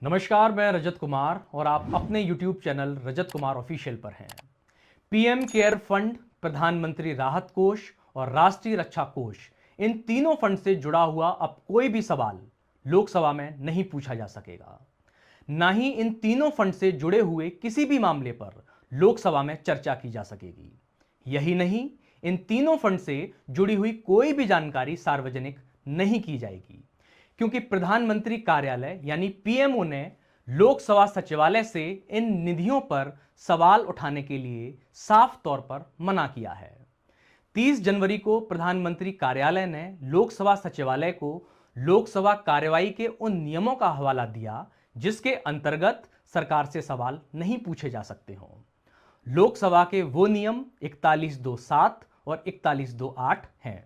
नमस्कार, मैं रजत कुमार और आप अपने YouTube channel Rajat Kumar official पर हैं। पीएम केयर फंड, प्रधानमंत्री राहत कोष और राष्ट्रीय रक्षा कोष, इन तीनों फंड से जुड़ा हुआ अब कोई भी सवाल लोकसभा में नहीं पूछा जा सकेगा। ना ही इन तीनों फंड से जुड़े हुए किसी भी मामले पर लोकसभा में चर्चा की जा सकेगी। यही नहीं, इन तीनों फंड से जुड़ी हुई कोई भी जानकारी सार्वजनिक नहीं की जाएगी, क्योंकि प्रधानमंत्री कार्यालय यानी पीएमओ ने लोकसभा सचिवालय से इन निधियों पर सवाल उठाने के लिए साफ तौर पर मना किया है। 30 जनवरी को प्रधानमंत्री कार्यालय ने लोकसभा सचिवालय को लोकसभा कार्यवाही के उन नियमों का हवाला दिया जिसके अंतर्गत सरकार से सवाल नहीं पूछे जा सकते हों। लोकसभा के वो नियम 41(2)(7) और 41(2)(8) हैं।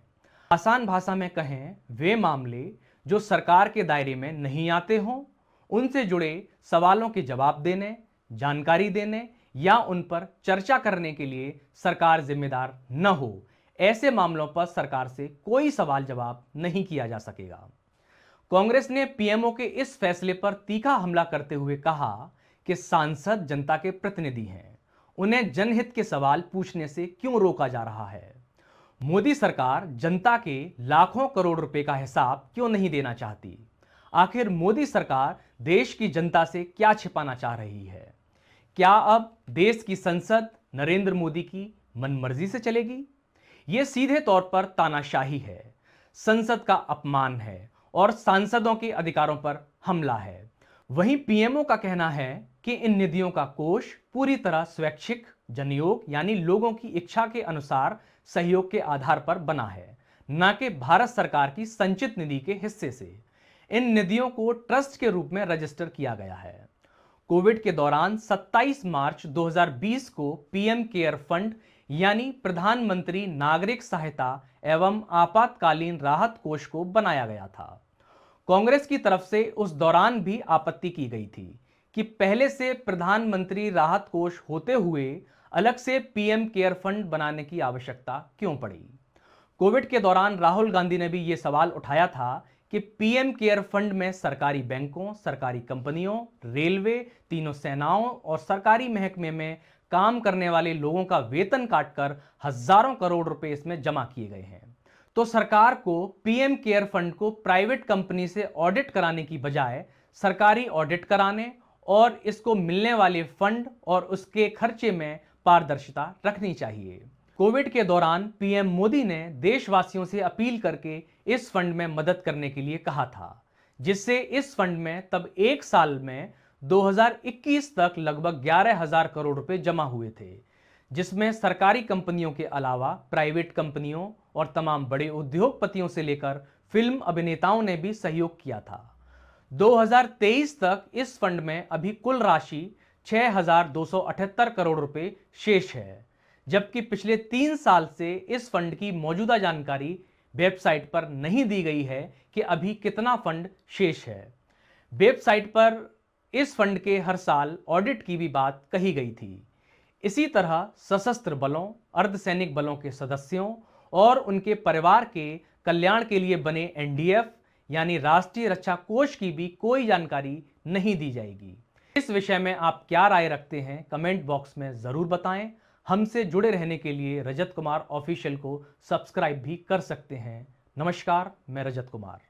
आसान भाषा में कहें, वे मामले जो सरकार के दायरे में नहीं आते हों, उनसे जुड़े सवालों के जवाब देने, जानकारी देने या उन पर चर्चा करने के लिए सरकार जिम्मेदार न हो, ऐसे मामलों पर सरकार से कोई सवाल जवाब नहीं किया जा सकेगा। कांग्रेस ने पीएमओ के इस फैसले पर तीखा हमला करते हुए कहा कि सांसद जनता के प्रतिनिधि हैं, उन्हें जनहित के सवाल पूछने से क्यों रोका जा रहा है। मोदी सरकार जनता के लाखों करोड़ रुपए का हिसाब क्यों नहीं देना चाहती? आखिर मोदी सरकार देश की जनता से क्या छिपाना चाह रही है? क्या अब देश की संसद नरेंद्र मोदी की मनमर्जी से चलेगी? यह सीधे तौर पर तानाशाही है, संसद का अपमान है और सांसदों के अधिकारों पर हमला है। वहीं पीएमओ का कहना है कि इन निधियों का कोष पूरी तरह स्वैच्छिक जनयोग यानी लोगों की इच्छा के अनुसार सहयोग के आधार पर बना है, न कि भारत सरकार की संचित निधि के हिस्से से। इन निधियों को ट्रस्ट के रूप में रजिस्टर किया गया है। कोविड के दौरान 27 मार्च 2020 को पीएम केयर फंड यानी प्रधानमंत्री नागरिक सहायता एवं आपातकालीन राहत कोष को बनाया गया था। कांग्रेस की तरफ से उस दौरान भी आपत्ति की गई थी कि पहले से प्रधानमंत्री राहत कोष होते हुए अलग से पीएम केयर फंड बनाने की आवश्यकता क्यों पड़ी। कोविड के दौरान राहुल गांधी ने भी यह सवाल उठाया था कि पीएम केयर फंड में सरकारी बैंकों, सरकारी कंपनियों, रेलवे, तीनों सेनाओं और सरकारी महकमे में काम करने वाले लोगों का वेतन काटकर हजारों करोड़ रुपए इसमें जमा किए गए हैं। तो सरकार को पीएम केयर फंड को प्राइवेट कंपनी से ऑडिट कराने की बजाय सरकारी ऑडिट कराने और इसको मिलने वाले फंड और उसके खर्चे में पारदर्शिता रखनी चाहिए। कोविड के दौरान पीएम मोदी ने देशवासियों से अपील करके इस फंड में मदद करने के लिए कहा था, जिससे इस फंड में तब एक साल में 2021 तक लगभग 11,000 करोड़ रुपए जमा हुए थे, जिसमें सरकारी कंपनियों के अलावा प्राइवेट कंपनियों और तमाम बड़े उद्योगपतियों से लेकर फिल्म अभिनेताओं ने भी सहयोग किया था। 2023 तक इस फंड में अभी कुल राशि 6,278 करोड़ रुपए शेष है, जबकि पिछले 3 साल से इस फंड की मौजूदा जानकारी वेबसाइट पर नहीं दी गई है कि अभी कितना फंड शेष है। वेबसाइट पर इस फंड के हर साल ऑडिट की भी बात कही गई थी। इसी तरह सशस्त्र बलों, अर्धसैनिक बलों के सदस्यों और उनके परिवार के कल्याण के लिए बने एनडीएफ यानी राष्ट्रीय रक्षा कोष की भी कोई जानकारी नहीं दी जाएगी। इस विषय में आप क्या राय रखते हैं, कमेंट बॉक्स में जरूर बताएं। हमसे जुड़े रहने के लिए रजत कुमार ऑफिशियल को सब्सक्राइब भी कर सकते हैं। नमस्कार, मैं रजत कुमार।